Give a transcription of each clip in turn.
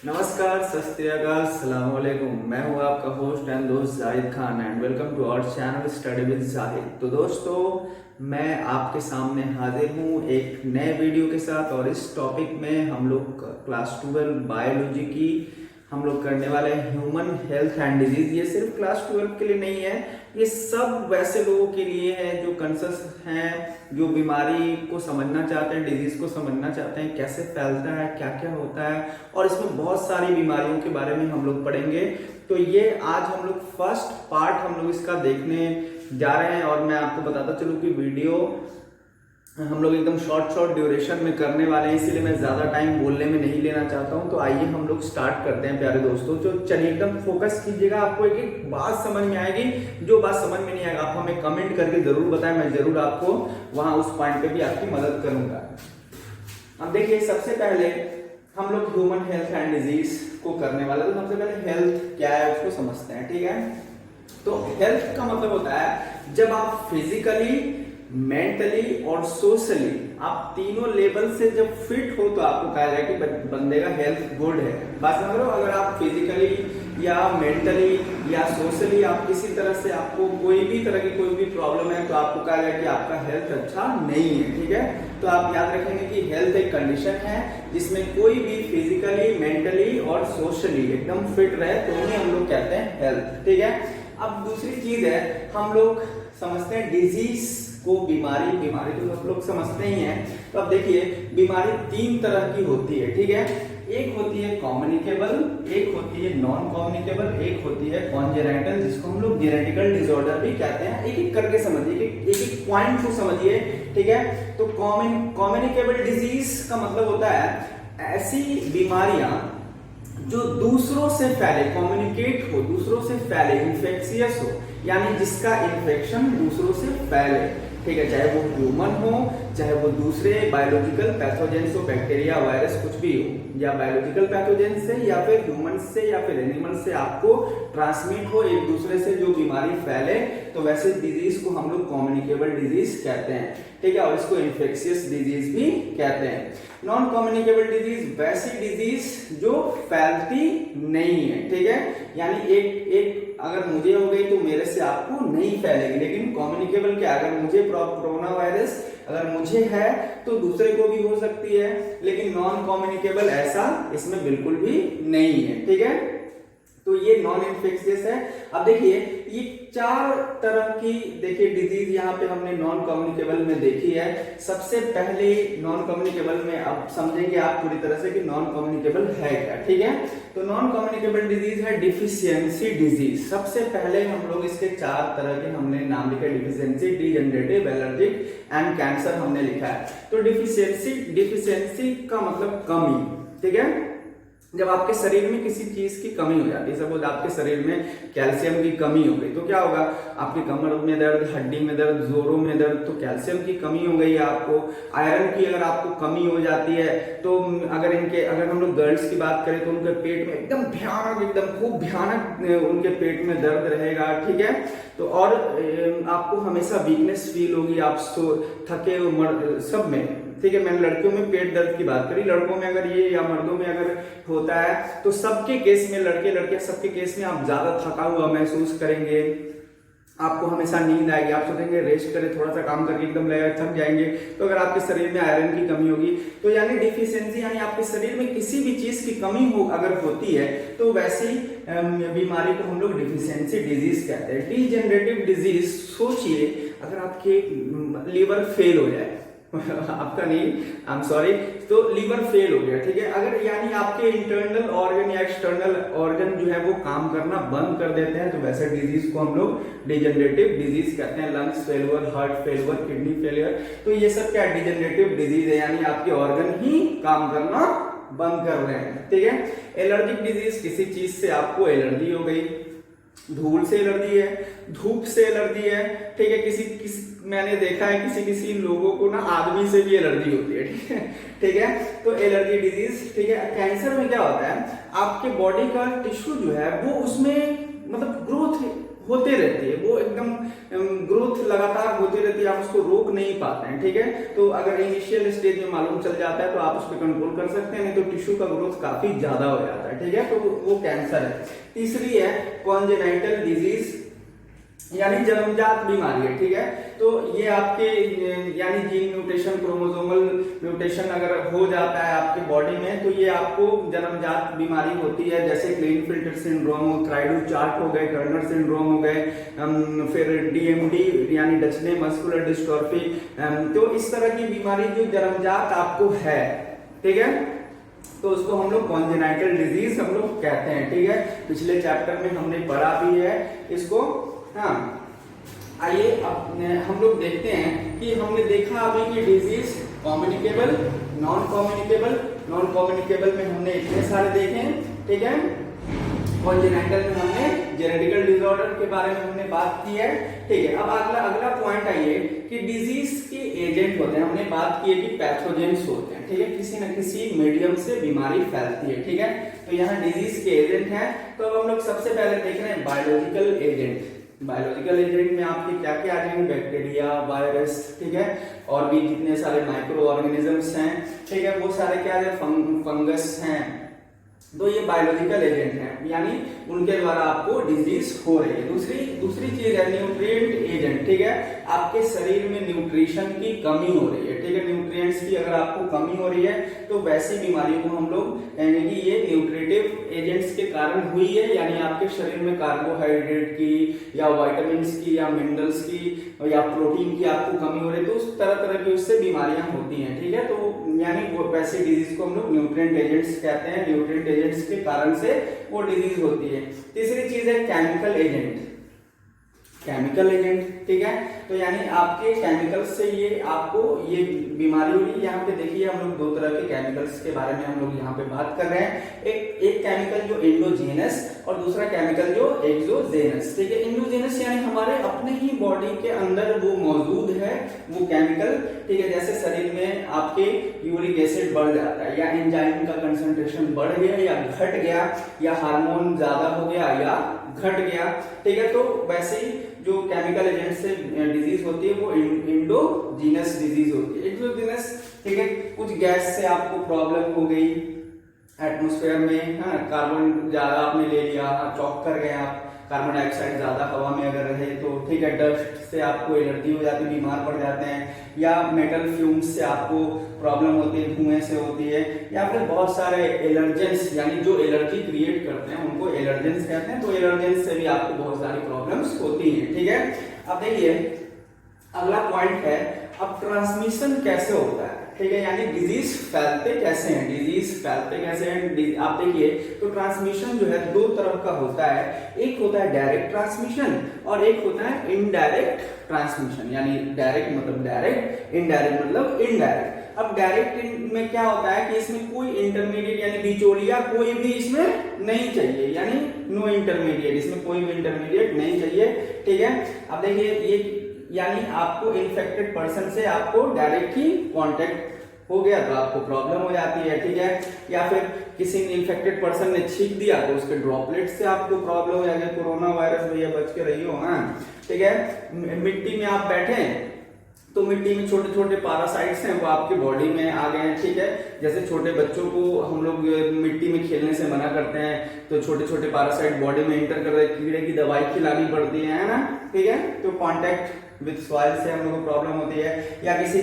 नमस्कार, सत श्री अकाल, अस्सलाम वालेकुम। मैं हूं आपका होस्ट एंड दोस्त Zahid Khan and welcome to our channel study with Zahid. तो दोस्तों, मैं आपके सामने हाजिर हूं एक नए वीडियो के साथ और इस टॉपिक में हम लोग क्लास 12 बायोलॉजी की हम लोग करने वाले हैं ह्यूमन हेल्थ एंड डिजीज। ये सिर्फ क्लास 12 के लिए नहीं है, ये सब वैसे लोगों के लिए है जो कंसर्स हैं, जो बीमारी को समझना चाहते हैं, डिजीज को समझना चाहते हैं, कैसे फैलता है, क्या क्या होता है, और इसमें बहुत सारी बीमारियों के बारे में हम लोग पढ़ेंगे। तो ये आज हम लोग फर्स्ट पार्ट हम लोग इसका देखने जा रहे हैं और मैं आपको बताता चलूं कि वीडियो हम लोग एकदम शॉर्ट ड्यूरेशन में करने वाले हैं, इसीलिए मैं ज्यादा टाइम बोलने में नहीं लेना चाहता हूं। तो आइए हम लोग स्टार्ट करते हैं प्यारे दोस्तों। जो चलिए एकदम फोकस कीजिएगा, आपको एक एक बात समझ में आएगी। जो बात समझ में नहीं आएगा आप हमें कमेंट करके जरूर बताएं, मैं जरूर आपको वहां उस पॉइंट पे भी आपकी मदद करूंगा। अब देखिए, सबसे पहले हम लोग ह्यूमन हेल्थ एंड डिजीज को करने वाले, तो सबसे पहले हेल्थ क्या है उसको समझते हैं, ठीक है। तो हेल्थ का मतलब होता है जब आप फिजिकली, मेंटली और सोशली आप तीनों लेवल से जब फिट हो तो आपको कहा जाए कि बंदे का हेल्थ गुड है। बात समझ रहे हो? अगर आप फिजिकली या मेंटली या सोशली आप किसी तरह से आपको कोई भी तरह की कोई भी प्रॉब्लम है तो आपको कहा जाए कि आपका हेल्थ अच्छा नहीं है, ठीक है। तो आप याद रखेंगे कि हेल्थ एक कंडीशन है जिसमें कोई भी फिजिकली, मेंटली और सोशली एकदम फिट रहे तो उन्हें हम लोग कहते हैं हेल्थ, ठीक है। अब दूसरी चीज है, हम लोग समझते हैं डिजीज को, बीमारी तो सब लोग समझते ही हैं। तो अब देखिए, बीमारी तीन तरह की होती है, ठीक है। एक होती है कम्युनिकेबल, एक होती है नॉन कम्युनिकेबल, एक होती है कॉन्जेनाइटल, जिसको हम लोग जेनेटिकल डिसऑर्डर भी कहते हैं। एक एक करके समझिए, एक एक पॉइंट को समझिए, ठीक है। तो कम्युनिकेबल डिजीज का मतलब होता है ऐसी बीमारियां जो दूसरों से फैले, कम्युनिकेट हो, दूसरों से फैले, इन्फेक्शियस हो, यानी जिसका इन्फेक्शन दूसरों से फैले, ठीक है। चाहे वो ह्यूमन हो, चाहे वो दूसरे बायोलॉजिकल पैथोजेंस हो, बैक्टीरिया, वायरस, कुछ भी हो, या बायोलॉजिकल पैथोजेंस से या फिर ह्यूमन से या फिर एनिमल से आपको ट्रांसमिट हो, एक दूसरे से जो बीमारी फैले, तो वैसे डिजीज को हम लोग कम्युनिकेबल डिजीज कहते हैं, ठीक है। और इसको इन्फेक्शियस डिजीज भी कहते हैं। नॉन कम्युनिकेबल डिजीज वैसी डिजीज जो फैलती नहीं है, ठीक है। यानी एक अगर मुझे हो गई तो मेरे से आपको नहीं फैलेगी, लेकिन कम्युनिकेबल क्या, अगर मुझे कोरोना वायरस अगर मुझे है तो दूसरे को भी हो सकती है, लेकिन नॉन कम्युनिकेबल ऐसा इसमें बिल्कुल भी नहीं है, ठीक है। तो ये नॉन इन्फेक्शियस है। अब देखिए, ये चार तरह की देखिए डिजीज यहाँ पे हमने नॉन कम्युनिकेबल में देखी है। सबसे पहले नॉन कम्युनिकेबल में अब समझेंगे आप पूरी तरह से कि नॉन कम्युनिकेबल है क्या, ठीक है। तो नॉन कम्युनिकेबल डिजीज है डिफिशियंसी डिजीज। सबसे पहले हम लोग इसके चार तरह के हमने नाम लिखे, deficiency, degenerative, allergic and cancer हमने लिखा है। तो डिफिशियंसी का मतलब कमी, ठीक है। जब आपके शरीर में किसी चीज की कमी हो जाती है, सपोज आपके शरीर में कैल्शियम की कमी हो गई तो क्या होगा, आपकी कमर में दर्द, हड्डी में दर्द, जोड़ों में दर्द, तो कैल्शियम की कमी हो गई है आपको। आयरन की अगर आपको कमी हो जाती है तो अगर हम लोग गर्ल्स की बात करें तो उनके पेट में एकदम भयानक, एकदम खूब भयानक उनके पेट में दर्द रहेगा, ठीक है। तो और आपको हमेशा वीकनेस फील होगी, आप थके सब में, ठीक है। मैंने लड़कियों में पेट दर्द की बात करी, लड़कों में अगर ये या मर्दों में अगर होता है तो सबके केस में, लड़के लड़कियां सबके केस में आप ज्यादा थका हुआ महसूस करेंगे, आपको हमेशा नींद आएगी, आप सोचेंगे रेस्ट करें, थोड़ा सा काम करके एकदम लगेगा थक जाएंगे। तो अगर आपके शरीर में आयरन की कमी होगी तो यानी डिफिशियंसी, यानी आपके शरीर में किसी भी चीज की कमी हो अगर होती है तो वैसी बीमारी को हम लोग डिफिशियंसी डिजीज कहते हैं। डिजेनरेटिव डिजीज, सोचिए अगर आपके लीवर फेल हो जाए आपका नहीं, आई एम सॉरी, तो लीवर फेल हो गया, ठीक है। अगर यानी आपके इंटरनल ऑर्गन या एक्सटर्नल ऑर्गन जो है वो काम करना बंद कर देते हैं तो वैसे डिजीज को हम लोग डिजेनरेटिव डिजीज कहते हैं। Lungs failure, heart failure, kidney failure, तो ये सब क्या डिजेनरेटिव डिजीज है, यानी आपके ऑर्गन ही काम करना बंद कर रहे हैं, ठीक है। एलर्जिक डिजीज, किसी चीज से आपको एलर्जी हो गई, धूल से एलर्जी है, धूप से एलर्जी है, ठीक है। मैंने देखा है किसी लोगों को ना आदमी से भी एलर्जी होती है, ठीक है। तो एलर्जी डिजीज, ठीक है। कैंसर में क्या होता है, आपके बॉडी का टिश्यू जो है वो उसमें मतलब ग्रोथ होते रहती है, वो एकदम ग्रोथ लगातार होती रहती है, आप उसको रोक नहीं पाते हैं, ठीक है। तो अगर इनिशियल स्टेज में मालूम चल जाता है तो आप उस पर कंट्रोल कर सकते हैं, नहीं तो टिश्यू का ग्रोथ काफी ज्यादा हो जाता है, ठीक है, तो वो कैंसर है। तीसरी है कॉन्जेनाइटल डिजीज, यानी जन्मजात बीमारी है, ठीक है। तो ये आपके यानी जीन म्यूटेशन, क्रोमोसोमल म्यूटेशन अगर हो जाता है आपके बॉडी में, तो ये आपको जन्मजात बीमारी होती है, जैसे क्लेनफिल्टर सिंड्रोम, क्राइडू चार्ट हो गए, टर्नर सिंड्रोम हो गए, फिर डीएमडी यानी डचने मस्कुलर डिस्ट्रॉफी। तो इस तरह की बीमारी जो जन्मजात आपको है, ठीक है, तो उसको हम लोग कॉन्जेनाइटल डिजीज हम लोग कहते हैं, ठीक है। पिछले चैप्टर में हमने पढ़ा भी है इसको। हाँ, आइए अब हम लोग देखते हैं कि हमने देखा अभी कि disease communicable, non communicable. Non communicable में हमने इतने सारे देखे, ठीक है। कॉन्जेनाइटल में हमने जेनेटिकल डिसऑर्डर के बारे में हमने बात की है, ठीक है। अब अगला पॉइंट आइए कि डिजीज के एजेंट होते हैं, हमने बात की है कि पैथोजेंस होते हैं, ठीक है, किसी न किसी मीडियम से बीमारी फैलती है, ठीक है। तो यहाँ डिजीज के एजेंट हैं, तो अब हम लोग सबसे पहले देख रहे हैं बायोलॉजिकल एजेंट। बायोलॉजिकल एजेंट में आपके क्या क्या आ जाएंगे, बैक्टीरिया, वायरस, ठीक है, और भी जितने सारे माइक्रो ऑर्गेनिजम्स हैं, ठीक है, वो सारे क्या है, फंगस हैं। तो ये बायोलॉजिकल एजेंट हैं, यानी उनके द्वारा आपको डिजीज हो रही है। दूसरी चीज है न्यूट्रिएंट एजेंट, ठीक है, आपके शरीर में न्यूट्रिशन की कमी हो रही है, ठीक है, न्यूट्रिएंट्स की अगर आपको कमी हो रही है तो वैसी बीमारियों को हम लोग यानी कि ये न्यूट्रिटिव एजेंट्स के कारण हुई है, यानी आपके शरीर में कार्बोहाइड्रेट की या विटामिन की या मिनरल्स की या प्रोटीन की आपको कमी हो रही है, तो उस तरह की उससे बीमारियां होती हैं, ठीक है। तो यानी वो वैसे डिजीज को हम लोग न्यूट्रिएंट एजेंट्स कहते हैं, न्यूट्रिएंट एजेंट्स के कारण से वो डिजीज होती है। तीसरी चीज है केमिकल एजेंट, केमिकल एजेंट, ठीक है, तो यानी आपके केमिकल से ये आपको ये बीमारी हो रही है। यहाँ पे देखिए हम लोग दो तरह के केमिकल्स के बारे में हम लोग यहाँ पे बात कर रहे हैं, एक केमिकल जो एंडोजेनस और दूसरा केमिकल जो एक्सोजेनस, ठीक है। एंडोजेनस यानी हमारे अपने ही बॉडी के अंदर वो मौजूद है वो केमिकल, ठीक है, जैसे शरीर में आपके यूरिक एसिड बढ़ जाता है या एंजाइम का कंसंट्रेशन बढ़ गया या घट गया या हार्मोन ज्यादा हो गया या घट गया, ठीक है, तो वैसे ही जो केमिकल एजेंट से डिजीज होती है वो एंडोजीनस डिजीज होती है। एक्सोजीनस, ठीक है, कुछ गैस से आपको प्रॉब्लम हो गई एटमॉस्फेयर में, हाँ, कार्बन ज्यादा आपने ले लिया, चौक कर गए आप, कार्बन डाइऑक्साइड ज्यादा हवा में अगर रहे तो, ठीक है, डस्ट से आपको एलर्जी हो जाती है, बीमार पड़ जाते हैं, या मेटल फ्यूम्स से आपको प्रॉब्लम होती है, धुएं से होती है, या फिर बहुत सारे एलर्जेंस यानी जो एलर्जी क्रिएट करते हैं उनको एलर्जेंस कहते हैं, तो एलर्जेंस से भी आपको बहुत सारी प्रॉब्लम्स होती हैं, ठीक है। अब देखिए अगला पॉइंट है अब ट्रांसमिशन कैसे होता है, ठीक है, यानी डिजीज फैलते कैसे हैं, डिजीज फैलते कैसे हैं। आप देखिए तो ट्रांसमिशन जो है दो तरह का होता है, एक होता है डायरेक्ट ट्रांसमिशन और एक होता है इनडायरेक्ट ट्रांसमिशन, यानी डायरेक्ट मतलब डायरेक्ट, इनडायरेक्ट मतलब इनडायरेक्ट। अब डायरेक्ट में क्या होता है कि इसमें कोई इंटरमीडिएट यानी बिचौलिया कोई भी इसमें नहीं चाहिए, यानी नो इंटरमीडिएट, इसमें कोई भी इंटरमीडिएट नहीं चाहिए, ठीक है। अब देखिए ये यानी आपको इन्फेक्टेड पर्सन से आपको डायरेक्ट ही कांटेक्ट हो गया तो आपको प्रॉब्लम हो जाती है, ठीक है, या फिर किसी इन्फेक्टेड पर्सन ने छींक दिया तो उसके ड्रॉपलेट से आपको प्रॉब्लम हो जाएगी, कोरोना वायरस भैया बच के रहियो, हाँ, ठीक है। मिट्टी में आप बैठे तो मिट्टी में छोटे छोटे पैरासाइट्स हैं वो आपकी बॉडी में आ गए हैं, ठीक है, जैसे छोटे बच्चों को हम लोग मिट्टी में खेलने से मना करते हैं तो छोटे छोटे पैरासाइट बॉडी में एंटर कर रहे हैं, कीड़े की दवाई खिलानी पड़ती है ना, ठीक है, तो कांटेक्ट विद सॉइल से हम लोग को प्रॉब्लम होती है, या किसी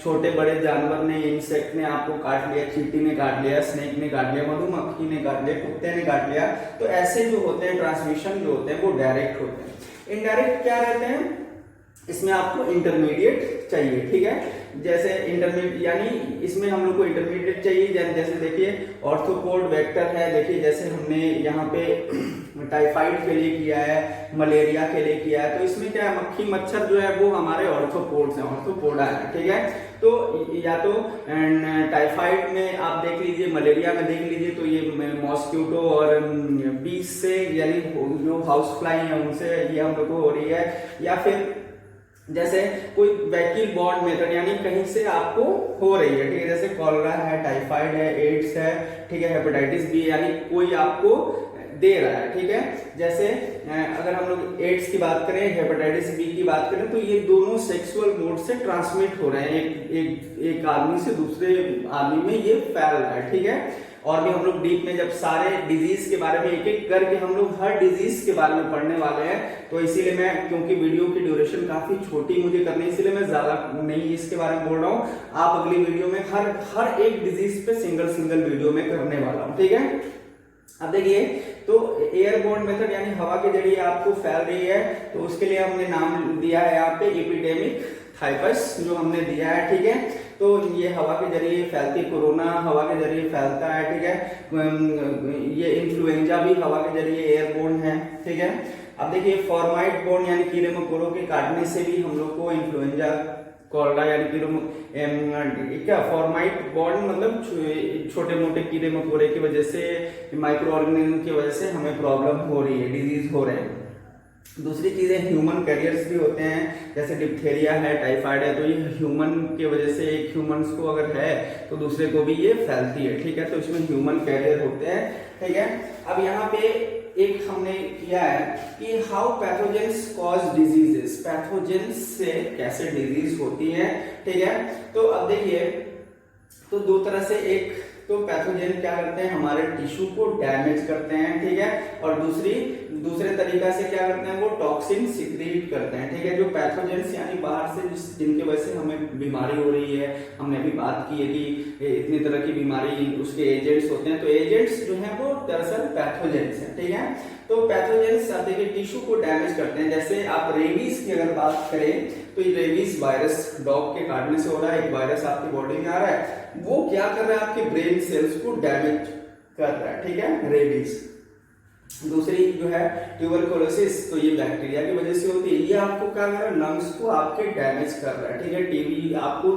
छोटे बड़े जानवर ने, इंसेक्ट ने आपको काट लिया, चींटी ने काट लिया, स्नेक ने काट लिया, मधुमक्खी ने काट लिया, कुत्ते ने काट लिया, तो ऐसे जो होते हैं ट्रांसमिशन जो होते हैं वो डायरेक्ट होते हैं। इनडायरेक्ट क्या रहते हैं, इसमें आपको इंटरमीडिएट चाहिए, ठीक है, जैसे इंटरमीडिएट यानी इसमें हम लोग को इंटरमीडिएट चाहिए, जैसे देखिए ऑर्थोपोड वेक्टर है, देखिए जैसे हमने यहाँ पे टाइफाइड के लिए किया है, मलेरिया के लिए किया है, तो इसमें क्या है मक्खी मच्छर जो है वो हमारे ऑर्थोपोड्स हैं, ऑर्थोपोडा है, ठीक है। तो या तो टाइफाइड में आप देख लीजिए, मलेरिया में देख लीजिए तो ये मॉस्किटो और बीज से यानी जो हाउस फ्लाई है उनसे ये हम लोग को हो रही है, या फिर जैसे कोई वैक्यूल बॉर्न मेथड यानी कहीं से आपको हो रही है, ठीक है, जैसे कॉलरा है, टाइफाइड है, एड्स है, ठीक है, हेपेटाइटिस बी, यानी कोई आपको दे रहा है, ठीक है। जैसे अगर हम लोग एड्स की बात करें, हेपेटाइटिस बी की बात करें, तो ये दोनों सेक्सुअल मोड से ट्रांसमिट हो रहे हैं, एक आदमी से दूसरे आदमी में ये फैल रहा है, ठीक है। और भी हम लोग डीप में जब सारे डिजीज के बारे में एक एक करके हम लोग हर डिजीज के बारे में पढ़ने वाले हैं, तो इसीलिए मैं, क्योंकि वीडियो की ड्यूरेशन काफी छोटी मुझे करनी है, इसीलिए मैं ज्यादा नहीं इसके बारे में बोल रहा हूँ। आप अगली वीडियो में हर एक डिजीज पे सिंगल वीडियो में करने वाला हूँ, ठीक है। अब देखिए, तो एयरबोर्न मेथड यानी हवा के जरिए आपको फैल रही है, तो उसके लिए हमने नाम दिया है यहाँ पे एपिडेमिक थाइपस, जो हमने दिया है, ठीक है। तो ये हवा के जरिए फैलती, कोरोना हवा के जरिए फैलता है, ठीक है। ये इन्फ्लुएंजा भी हवा के जरिए एयरबोर्न है, ठीक है। अब देखिए, फॉर्माइट बोर्न यानी कीड़े मकोड़ों के काटने से भी हम लोग को इन्फ्लुएंजा, कोलेरा यानी क्या, फॉर्माइट बोर्न मतलब छोटे मोटे कीड़े मकोड़े की वजह से, माइक्रो ऑर्गेनिज्म की वजह से हमें प्रॉब्लम हो रही है, डिजीज हो रहे हैं। दूसरी चीजें ह्यूमन कैरियर्स भी होते हैं, जैसे डिप्थेरिया है, टाइफाइड है, तो ये ह्यूमन की वजह से, एक ह्यूमंस को अगर है तो दूसरे को भी ये फैलती है, ठीक है। तो इसमें ह्यूमन कैरियर होते हैं, ठीक है। अब यहाँ पे एक हमने किया है कि how pathogens cause diseases, pathogens से कैसे डिजीज होती है, ठीक है। तो अब देखिए, तो दो तरह से, एक तो पैथोजेन क्या करते हैं, हमारे टिश्यू को डैमेज करते हैं, ठीक है। और दूसरे तरीका से क्या करते हैं, वो टॉक्सिन सिक्रीट करते हैं, ठीक है। जो पैथोजेंस यानी बाहर से जिनकी वजह से हमें बीमारी हो रही है, हमने अभी बात की है कि इतनी तरह की बीमारी, उसके एजेंट्स होते हैं, तो एजेंट्स जो है वो दरअसल पैथोजेंस है, ठीक है। तो पैथोजेंस देखिए टिश्यू को डैमेज करते हैं। जैसे आप रेबीज की अगर बात करें, तो ये रेबीज वायरस डॉग के काटने से हो रहा है, एक वायरस आपकी बॉडी में आ रहा है, वो क्या कर रहा है, आपके ब्रेन सेल्स को डैमेज कर रहा है, ठीक है, रेबीज। दूसरी जो है ट्यूबरकुलोसिस, तो ये बैक्टीरिया की वजह से होती है, ये आपको क्या कर रहा है, लंग्स को आपके डैमेज कर रहा है, ठीक है। टीबी आपको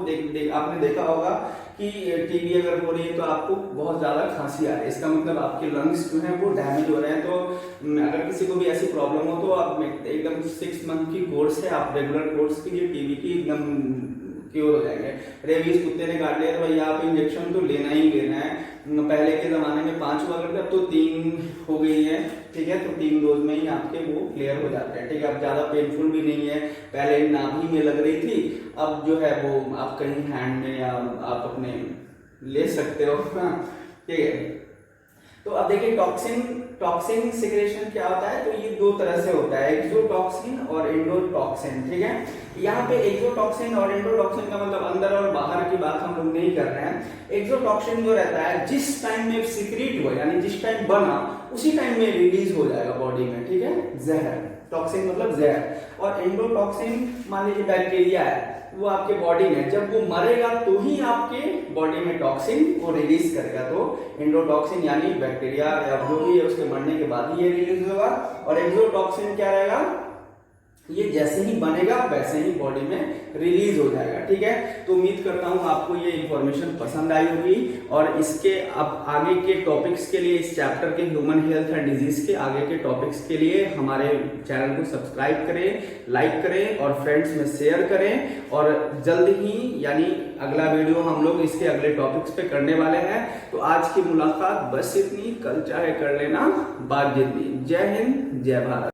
आपने देखा होगा कि टीबी अगर हो रही है तो आपको बहुत ज्यादा खांसी आ रही है, इसका मतलब आपके लंग्स जो है वो डैमेज हो रहे हैं। तो अगर किसी को भी ऐसी प्रॉब्लम हो तो आप एकदम 6 मंथ की कोर्स है, आप रेगुलर कोर्स कीजिए, टीबी की एकदम क्योर हो जाएंगे। रेबीज कुत्ते ने काट लिया तो भैया आप इंजेक्शन तो लेना ही लेना है। पहले के जमाने में 5 हुआ करते, अब तो 3 हो गई है, ठीक है। तो 3 डोज में ही आपके वो क्लियर हो जाते हैं, ठीक है। अब ज्यादा पेनफुल भी नहीं है, पहले नाभि में लग रही थी, अब जो है वो आप कहीं हैंड में या आप अपने ले सकते हो, ठीक है। तो अब देखिए, टॉक्सिन सिक्रेशन क्या होता है, तो ये दो तरह से होता है, एक्सोटॉक्सिन और एंडोटॉक्सिन, ठीक है। यहाँ पे एक्सोटॉक्सिन और एंडोटॉक्सिन का मतलब अंदर और बाहर की बात हम लोग नहीं कर रहे हैं। एक्सोटॉक्सिन जो रहता है, जिस टाइम में सिक्रीट हुआ यानी जिस टाइम बना उसी टाइम में रिलीज हो जाएगा बॉडी में, ठीक है, जहर। टॉक्सिन मतलब जहर। और एंडोटॉक्सिन मान लीजिए बैक्टीरिया है, वो आपके बॉडी में जब वो मरेगा तो ही आपके बॉडी में टॉक्सिन को रिलीज करेगा, तो एंडोटॉक्सिन यानी बैक्टीरिया या जो भी है उसके मरने के बाद ही ये रिलीज होगा। और एक्सोटॉक्सिन क्या रहेगा, ये जैसे ही बनेगा वैसे ही बॉडी में रिलीज हो जाएगा, ठीक है। तो उम्मीद करता हूं आपको ये इंफॉर्मेशन पसंद आई होगी, और इसके अब आगे के टॉपिक्स के लिए, इस चैप्टर के ह्यूमन हेल्थ एंड डिजीज के आगे के टॉपिक्स के लिए हमारे चैनल को सब्सक्राइब करें, लाइक करें और फ्रेंड्स में शेयर करें। और जल्द ही यानी अगला वीडियो हम लोग इसके अगले टॉपिक्स पे करने वाले हैं। तो आज की मुलाकात बस इतनी, कल चाहे कर लेना बात जितनी। जय हिंद, जय भारत।